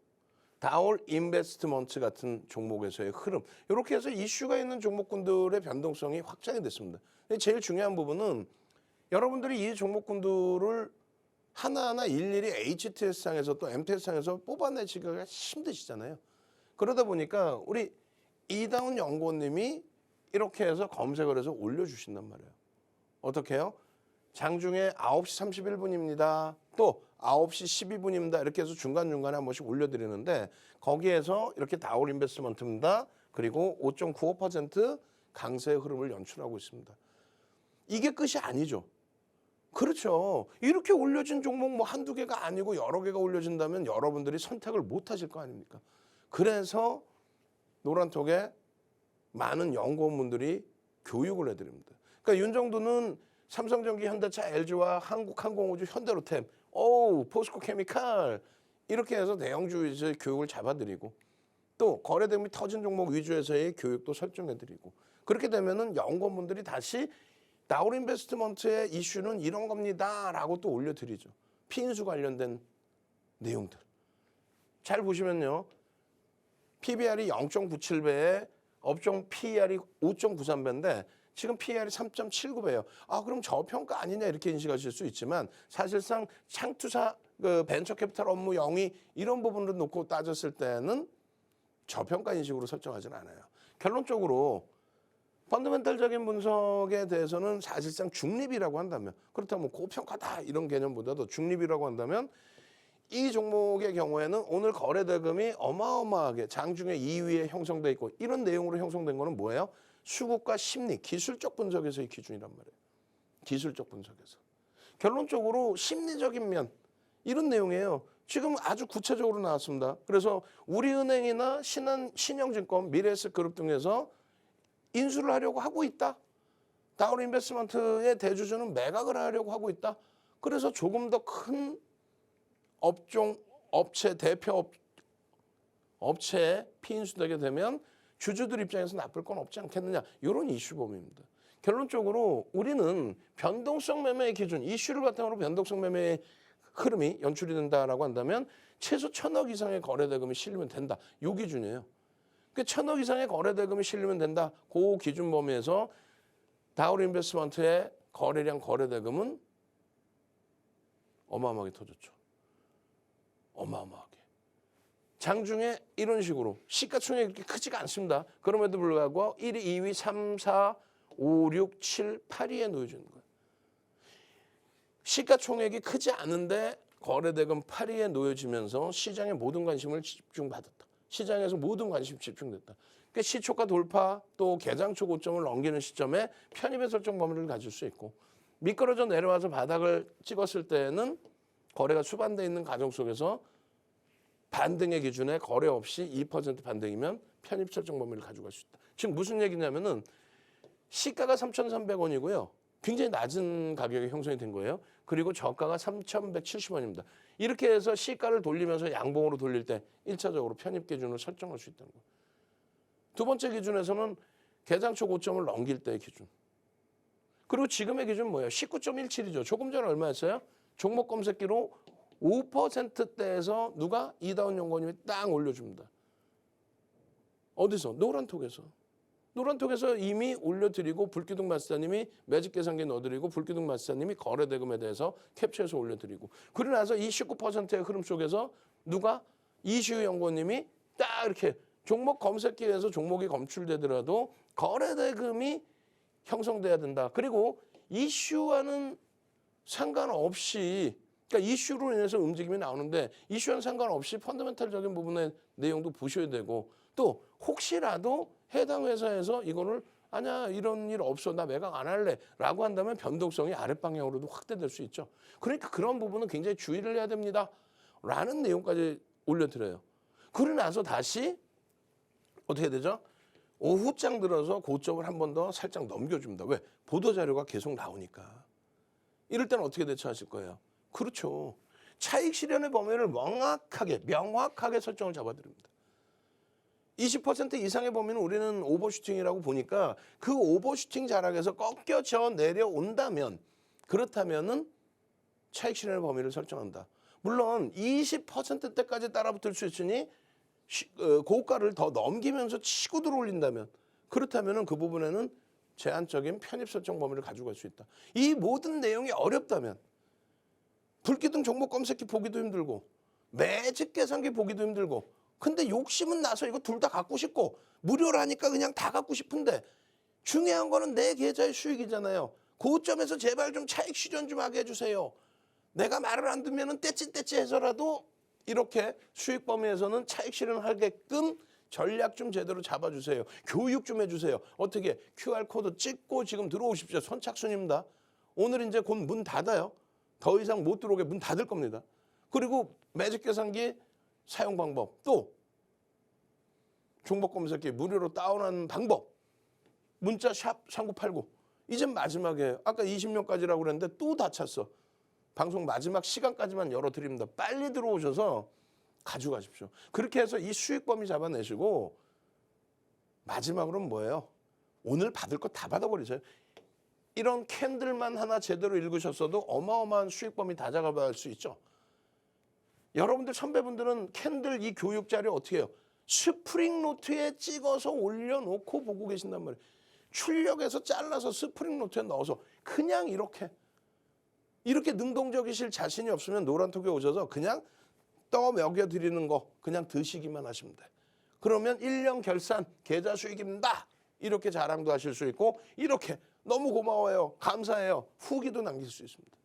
다올인베스트먼트 같은 종목에서의 흐름 이렇게 해서 이슈가 있는 종목군들의 변동성이 확장이 됐습니다. 제일 중요한 부분은 여러분들이 이 종목군들을 하나하나 일일이 HTS상에서 또 MTS상에서 뽑아내시기가 힘드시잖아요. 그러다 보니까 우리 이다운 연구원님이 이렇게 해서 검색을 해서 올려주신단 말이에요. 어떻게 해요? 장중에 9시 31분입니다. 또 9시 12분입니다. 이렇게 해서 중간중간에 한 번씩 올려드리는데 거기에서 이렇게 다올 인베스트먼트입니다. 그리고 5.95% 강세의 흐름을 연출하고 있습니다. 이게 끝이 아니죠. 그렇죠. 이렇게 올려진 종목 뭐 한두 개가 아니고 여러 개가 올려진다면 여러분들이 선택을 못 하실 거 아닙니까? 그래서 노란톡에 많은 연구원분들이 교육을 해드립니다. 그러니까 윤정도는 삼성전기, 현대차, LG와 한국항공우주, 현대로템, 포스코 케미칼 이렇게 해서 대형주에서 교육을 잡아드리고 또 거래대금이 터진 종목 위주에서의 교육도 설정해드리고 그렇게 되면은 연구원분들이 다시 다울 인베스트먼트의 이슈는 이런 겁니다라고 또 올려드리죠. 피인수 관련된 내용들. 잘 보시면요. PBR이 0.97배에 업종 PER이 5.93배인데 지금 PER이 3.79배예요. 아 그럼 저평가 아니냐 이렇게 인식하실 수 있지만 사실상 창투사 그 벤처 캐피탈 업무 영위 이런 부분을 놓고 따졌을 때는 저평가 인식으로 설정하진 않아요. 결론적으로 펀더멘탈적인 분석에 대해서는 사실상 중립이라고 한다면 그렇다면 고평가다 이런 개념보다도 중립이라고 한다면 이 종목의 경우에는 오늘 거래대금이 어마어마하게 장중에 2위에 형성돼 있고 이런 내용으로 형성된 거는 뭐예요? 수급과 심리, 기술적 분석에서의 기준이란 말이에요. 기술적 분석에서. 결론적으로 심리적인 면 이런 내용이에요. 지금 아주 구체적으로 나왔습니다. 그래서 우리은행이나 신영증권, 미래에셋그룹 등에서 인수를 하려고 하고 있다. 다울 인베스트먼트의 대주주는 매각을 하려고 하고 있다. 그래서 조금 더 큰 업체 대표 업체에 피인수되게 되면 주주들 입장에서 나쁠 건 없지 않겠느냐. 이런 이슈 범위입니다. 결론적으로 우리는 변동성 매매의 기준, 이슈를 바탕으로 변동성 매매의 흐름이 연출이 된다라고 한다면 최소 1,000억 이상의 거래대금이 실리면 된다. 이 기준이에요. 그 1,000억 이상의 거래대금이 실리면 된다. 그 기준 범위에서 다울 인베스트먼트의 거래량 거래대금은 어마어마하게 터졌죠. 어마어마하게. 장중에 이런 식으로 시가총액이 그렇게 크지가 않습니다. 그럼에도 불구하고 1위, 2위, 3, 4, 5, 6, 7, 8위에 놓여지는 거예요. 시가총액이 크지 않은데 거래대금 8위에 놓여지면서 시장의 모든 관심을 집중받았다. 시장에서 모든 관심이 집중됐다. 그러니까 시초가 돌파 또 개장초 고점을 넘기는 시점에 편입의 설정 범위를 가질 수 있고 미끄러져 내려와서 바닥을 찍었을 때는 거래가 수반돼 있는 과정 속에서 반등의 기준에 거래 없이 2% 반등이면 편입 설정 범위를 가져갈 수 있다. 지금 무슨 얘기냐면은 시가가 3,300원이고요. 굉장히 낮은 가격에 형성이 된 거예요. 그리고 저가가 3,170원입니다. 이렇게 해서 시가를 돌리면서 양봉으로 돌릴 때 1차적으로 편입 기준을 설정할 수 있다는 거예요. 두 번째 기준에서는 개장초 고점을 넘길 때의 기준. 그리고 지금의 기준은 뭐예요? 19.17이죠. 조금 전에 얼마였어요? 종목 검색기로 5%대에서 누가 이다운 연구원님이 딱 올려줍니다. 어디서? 노란톡에서. 노란톡에서 이미 올려드리고 불기둥 마스터님이 매직 계산기 넣어드리고 불기둥 마스터님이 거래대금에 대해서 캡처해서 올려드리고 그러고 나서 이 19%의 흐름 속에서 누가 이시우 연구원님이 딱 이렇게 종목 검색기에서 종목이 검출되더라도 거래대금이 형성돼야 된다. 그리고 이슈와는 상관없이 그러니까 이슈로 인해서 움직임이 나오는데 이슈와는 상관없이 펀더멘탈적인 부분의 내용도 보셔야 되고 또 혹시라도 해당 회사에서 이거를 아니야 이런 일 없어 나 매각 안 할래 라고 한다면 변동성이 아랫방향으로도 확대될 수 있죠. 그러니까 그런 부분은 굉장히 주의를 해야 됩니다. 라는 내용까지 올려드려요. 그러고 나서 다시 어떻게 되죠? 오후장 들어서 고점을 한 번 더 살짝 넘겨줍니다. 왜? 보도자료가 계속 나오니까. 이럴 때는 어떻게 대처하실 거예요? 그렇죠. 차익 실현의 범위를 명확하게 설정을 잡아드립니다. 20% 이상의 범위는 우리는 오버슈팅이라고 보니까 그 오버슈팅 자락에서 꺾여져 내려온다면 그렇다면은 차익 실현의 범위를 설정한다. 물론 20%대까지 따라붙을 수 있으니 고가를 더 넘기면서 치고 들어올린다면 그렇다면은 그 부분에는 제한적인 편입 설정 범위를 가지고 갈 수 있다. 이 모든 내용이 어렵다면 불기둥 종목 검색기 보기도 힘들고 매직 계산기 보기도 힘들고 근데 욕심은 나서 이거 둘 다 갖고 싶고 무료라니까 그냥 다 갖고 싶은데 중요한 거는 내 계좌의 수익이잖아요. 고점에서 제발 좀 차익 실현 좀 하게 해주세요. 내가 말을 안 듣면은 떼찌떼찌 해서라도 이렇게 수익 범위에서는 차익 실현하게끔 전략 좀 제대로 잡아주세요. 교육 좀 해주세요. 어떻게 QR코드 찍고 지금 들어오십시오. 선착순입니다. 오늘 이제 곧 문 닫아요. 더 이상 못 들어오게 문 닫을 겁니다. 그리고 매직 계산기 사용 방법 또 종목 검색기 무료로 다운하는 방법 문자 샵 3989 이제 마지막에 아까 20명까지라고 그랬는데 또 다 찼어. 방송 마지막 시간까지만 열어드립니다. 빨리 들어오셔서 가져가십시오. 그렇게 해서 이 수익 범위 잡아내시고 마지막으로는 뭐예요? 오늘 받을 거 다 받아버리세요. 이런 캔들만 하나 제대로 읽으셨어도 어마어마한 수익 범위 다 잡아갈 수 있죠. 여러분들 선배분들은 캔들 이 교육 자료 어떻게 해요? 스프링 노트에 찍어서 올려놓고 보고 계신단 말이에요. 출력해서 잘라서 스프링 노트에 넣어서 그냥 이렇게 능동적이실 자신이 없으면 노란톡에 오셔서 그냥 떠 먹여드리는 거 그냥 드시기만 하시면 돼. 그러면 1년 결산 계좌 수익입니다. 이렇게 자랑도 하실 수 있고 이렇게 너무 고마워요. 감사해요. 후기도 남길 수 있습니다.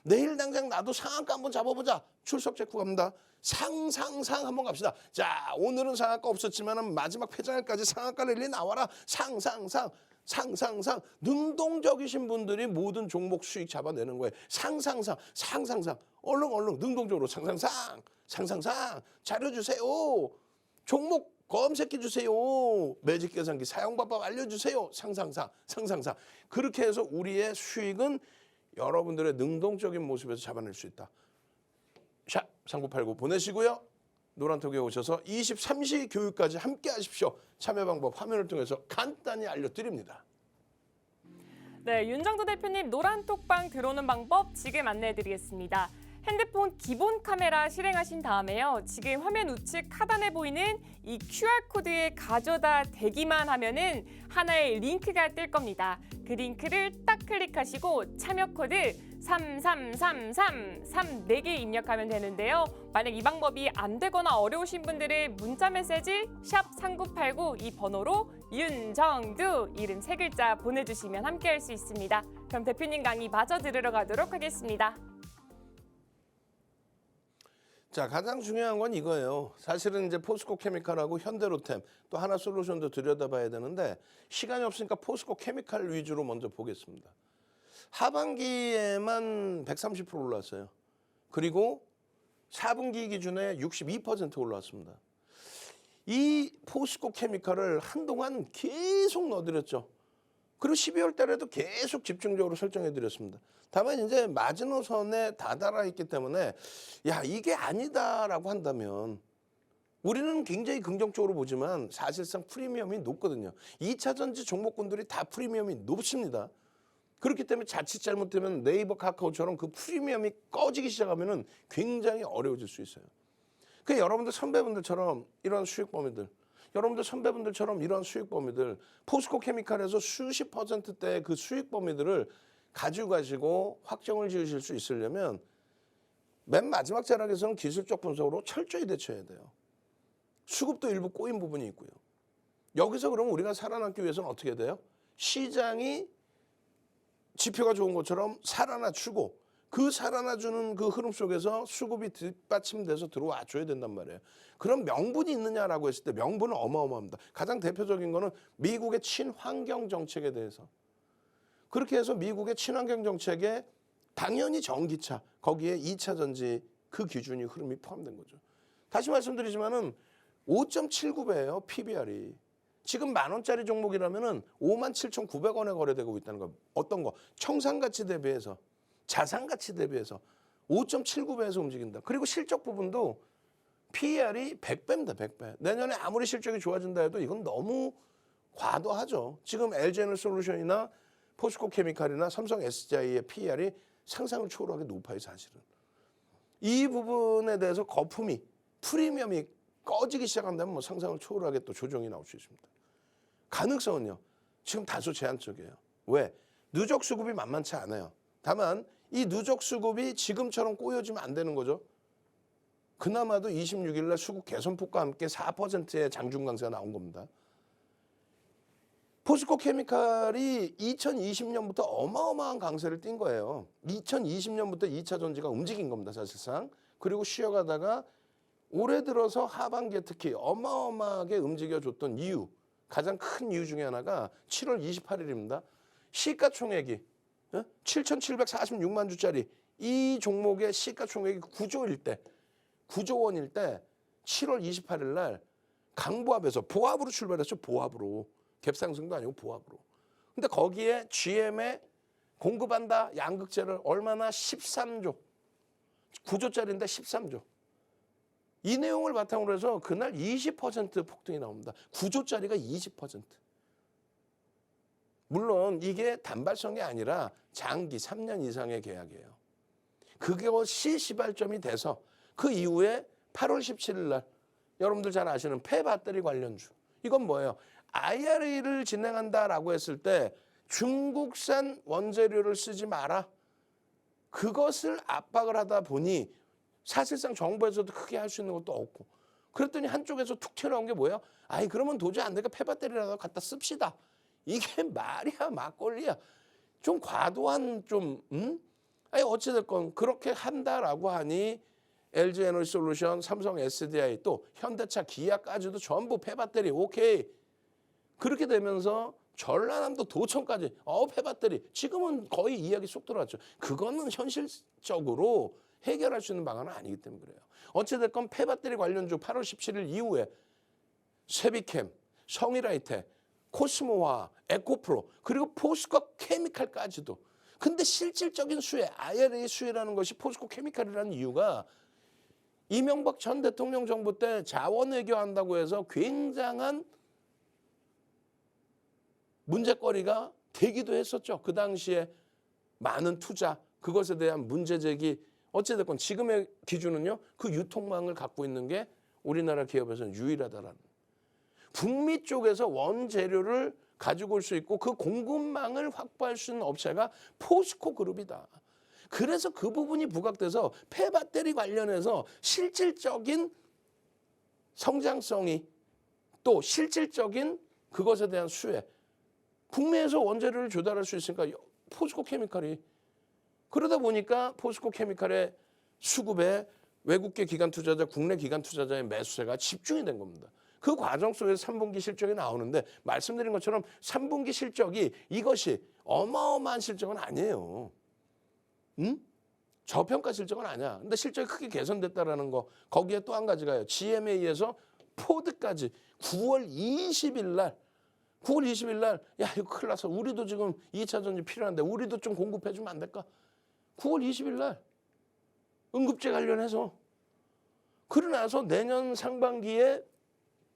내일 당장 나도 상한가 한번 잡아보자. 출석 체크 갑니다. 상상상 한번 갑시다. 자, 오늘은 상한가 없었지만 마지막 폐장일까지 상한가 랠리 나와라. 상상상. 능동적이신 분들이 모든 종목 수익 잡아내는 거예요. 상상상. 얼른 능동적으로 상상상 자료 주세요. 종목 검색해 주세요. 매직 계산기 사용 방법 알려주세요. 상상상. 그렇게 해서 우리의 수익은 여러분들의 능동적인 모습에서 잡아낼 수 있다. 샵 3989 보내시고요. 노란톡에 오셔서 23시 교육까지 함께 하십시오. 참여 방법 화면을 통해서 간단히 알려드립니다. 네, 윤정도 대표님 노란톡방 들어오는 방법 지금 안내해드리겠습니다. 핸드폰 기본 카메라 실행하신 다음에요. 지금 화면 우측 하단에 보이는 이 QR코드에 가져다 대기만 하면은 하나의 링크가 뜰 겁니다. 그 링크를 딱 클릭하시고 참여 코드 33333 4개 입력하면 되는데요. 만약 이 방법이 안 되거나 어려우신 분들은 문자 메시지 샵 3989 이 번호로 윤정두 이름 3글자 보내주시면 함께 할 수 있습니다. 그럼 대표님 강의 마저 들으러 가도록 하겠습니다. 자, 가장 중요한 건 이거예요. 사실은 이제 포스코 케미칼하고 현대로템 또 하나솔루션도 들여다봐야 되는데 시간이 없으니까 포스코 케미칼 위주로 먼저 보겠습니다. 하반기에만 130% 올랐어요. 그리고 4분기 기준에 62% 올랐습니다. 이 포스코 케미칼을 한동안 계속 넣어드렸죠. 그리고 12월 달에도 계속 집중적으로 설정해드렸습니다. 다만 이제 마지노선에 다다라 있기 때문에 야 이게 아니다라고 한다면 우리는 굉장히 긍정적으로 보지만 사실상 프리미엄이 높거든요. 2차 전지 종목군들이 다 프리미엄이 높습니다. 그렇기 때문에 자칫 잘못되면 네이버 카카오처럼 그 프리미엄이 꺼지기 시작하면 굉장히 어려워질 수 있어요. 그 여러분들 선배분들처럼 이런 수익 범위들 여러분들 선배분들처럼 이런 수익 범위들 포스코 케미칼에서 수십 %대의 그 수익 범위들을 가지고 가시고 확정을 지으실 수 있으려면 맨 마지막 자락에서는 기술적 분석으로 철저히 대처해야 돼요. 수급도 일부 꼬인 부분이 있고요. 여기서 그러면 우리가 살아남기 위해서는 어떻게 돼요? 시장이 지표가 좋은 것처럼 살아나주고 그 살아나주는 그 흐름 속에서 수급이 뒷받침돼서 들어와 줘야 된단 말이에요. 그럼 명분이 있느냐라고 했을 때 명분은 어마어마합니다. 가장 대표적인 거는 미국의 친환경 정책에 대해서. 그렇게 해서 미국의 친환경 정책에 당연히 전기차, 거기에 2차 전지 그 기준이 흐름이 포함된 거죠. 다시 말씀드리지만은 5.79배예요, PBR이. 지금 10,000원짜리 종목이라면은 57,900원에 거래되고 있다는 거. 어떤 거? 청산가치 대비해서, 자산가치 대비해서 5.79배에서 움직인다. 그리고 실적 부분도 PER이 100배입니다, 100배. 내년에 아무리 실적이 좋아진다 해도 이건 너무 과도하죠. 지금 LG에너솔루션이나 포스코 케미칼이나 삼성 SDI의 PER이 상상을 초월하게 높아요, 사실은. 이 부분에 대해서 거품이, 프리미엄이 꺼지기 시작한다면 뭐 상상을 초월하게 또 조정이 나올 수 있습니다. 가능성은요, 지금 다소 제한적이에요. 왜? 누적 수급이 만만치 않아요. 다만 이 누적 수급이 지금처럼 꼬여지면 안 되는 거죠. 그나마도 26일 날 수급 개선폭과 함께 4%의 장중 강세가 나온 겁니다. 포스코 케미칼이 2020년부터 어마어마한 강세를 띈 거예요. 2020년부터 2차 전지가 움직인 겁니다, 사실상. 그리고 쉬어가다가 올해 들어서 하반기에 특히 어마어마하게 움직여줬던 이유, 가장 큰 이유 중에 하나가 7월 28일입니다. 시가총액이 7,746만 주짜리 이 종목의 시가총액이 9조일 때, 9조 원일 때 7월 28일 날 강보합에서 보합으로 출발했죠. 보합으로. 갭상승도 아니고 보합으로. 근데 거기에 GM에 공급한다 양극재를 얼마나 13조. 9조짜리인데 13조. 이 내용을 바탕으로 해서 그날 20% 폭등이 나옵니다. 9조짜리가 20%. 물론 이게 단발성이 아니라 장기 3년 이상의 계약이에요. 그것이 시발점이 돼서 그 이후에 8월 17일 날 여러분들 잘 아시는 폐배터리 관련주. 이건 뭐예요? IRA를 진행한다라고 했을 때 중국산 원재료를 쓰지 마라. 그것을 압박을 하다 보니 사실상 정부에서도 크게 할 수 있는 것도 없고 그랬더니 한쪽에서 툭 튀어나온 게 뭐예요? 아이 그러면 도저히 안 되니까 폐배터리라도 갖다 씁시다. 이게 말이야 막걸리야. 좀 과도한 좀 아니 어찌됐건 그렇게 한다라고 하니 LG에너지솔루션, 삼성 SDI 또 현대차, 기아까지도 전부 폐배터리 오케이. 그렇게 되면서 전라남도 도청까지 폐배터리 지금은 거의 이야기 쏙 들어왔죠. 그거는 현실적으로 해결할 수 있는 방안은 아니기 때문에 그래요. 어찌됐건 폐배터리 관련주 8월 17일 이후에 세비캠, 성일아이텍, 코스모화, 에코프로 그리고 포스코 케미칼까지도. 근데 실질적인 수혜, IRA 수혜라는 것이 포스코 케미칼이라는 이유가 이명박 전 대통령 정부 때 자원 외교한다고 해서 굉장한 문제거리가 되기도 했었죠. 그 당시에 많은 투자, 그것에 대한 문제 제기. 어찌됐건 지금의 기준은요. 그 유통망을 갖고 있는 게 우리나라 기업에서는 유일하다라는. 북미 쪽에서 원재료를 가지고 올 수 있고 그 공급망을 확보할 수 있는 업체가 포스코 그룹이다. 그래서 그 부분이 부각돼서 폐배터리 관련해서 실질적인 성장성이 또 실질적인 그것에 대한 수혜. 국내에서 원재료를 조달할 수 있으니까 포스코 케미칼이 그러다 보니까 포스코 케미칼의 수급에 외국계 기관 투자자, 국내 기관 투자자의 매수세가 집중이 된 겁니다. 그 과정 속에서 3분기 실적이 나오는데 말씀드린 것처럼 3분기 실적이 이것이 어마어마한 실적은 아니에요. 저평가 실적은 아니야. 근데 실적이 크게 개선됐다라는 거. 거기에 또 한 가지가요. GMA에서 포드까지 9월 20일 날 야 이거 큰일 났어. 우리도 지금 2차 전지 필요한데 우리도 좀 공급해 주면 안 될까? 9월 20일 날 응급제 관련해서 그러나서 내년 상반기에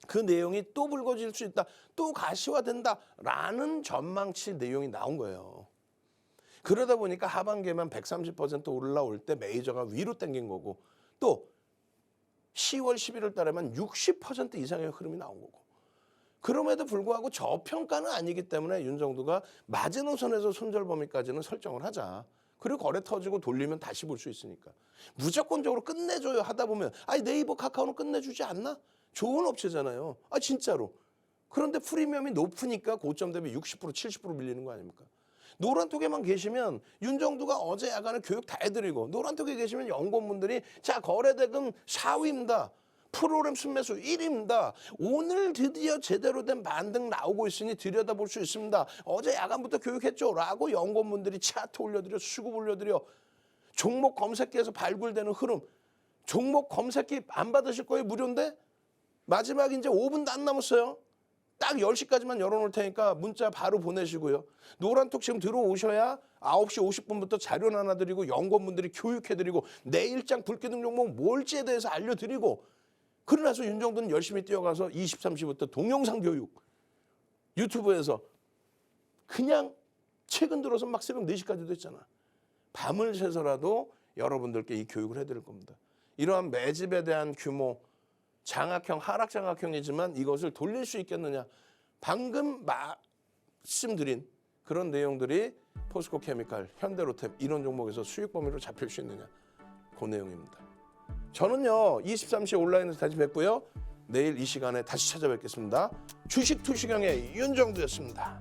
그 내용이 또 불거질 수 있다. 또 가시화된다라는 전망치 내용이 나온 거예요. 그러다 보니까 하반기에만 130% 올라올 때 메이저가 위로 당긴 거고 또 10월 11월 달에만 60% 이상의 흐름이 나온 거고 그럼에도 불구하고 저평가는 아니기 때문에 윤정두가 마지노선에서 손절 범위까지는 설정을 하자. 그리고 거래 터지고 돌리면 다시 볼 수 있으니까. 무조건적으로 끝내줘요 하다 보면 아니 네이버 카카오는 끝내주지 않나? 좋은 업체잖아요. 진짜로. 그런데 프리미엄이 높으니까 고점 대비 60% 70% 밀리는 거 아닙니까? 노란톡에만 계시면 윤정두가 어제 야간에 교육 다 해드리고 노란톡에 계시면 연구원분들이 자 거래대금 4위입니다. 프로그램 순매수 1위입니다. 오늘 드디어 제대로 된 반등 나오고 있으니 들여다볼 수 있습니다. 어제 야간부터 교육했죠. 라고 연구원분들이 차트 올려드려 수급 올려드려 종목 검색기에서 발굴되는 흐름 종목 검색기 안 받으실 거예요. 무료인데 마지막 이제 5분도 안 남았어요. 딱 10시까지만 열어놓을 테니까 문자 바로 보내시고요. 노란톡 지금 들어오셔야 9시 50분부터 자료 나눠드리고 연구원분들이 교육해드리고 내일장 불기둥 종목 뭘지에 대해서 알려드리고 그러나서 윤정두는 열심히 뛰어가서 23시부터 동영상 교육 유튜브에서 그냥 최근 들어서 막 새벽 4시까지도 했잖아. 밤을 새서라도 여러분들께 이 교육을 해드릴 겁니다. 이러한 매집에 대한 규모 장악형, 하락장악형이지만 이것을 돌릴 수 있겠느냐. 방금 말씀드린 그런 내용들이 포스코 케미칼, 현대로템 이런 종목에서 수익 범위로 잡힐 수 있느냐. 그 내용입니다. 저는요 23시 온라인에서 다시 뵙고요. 내일 이 시간에 다시 찾아뵙겠습니다. 주식 투시경의 윤정두였습니다.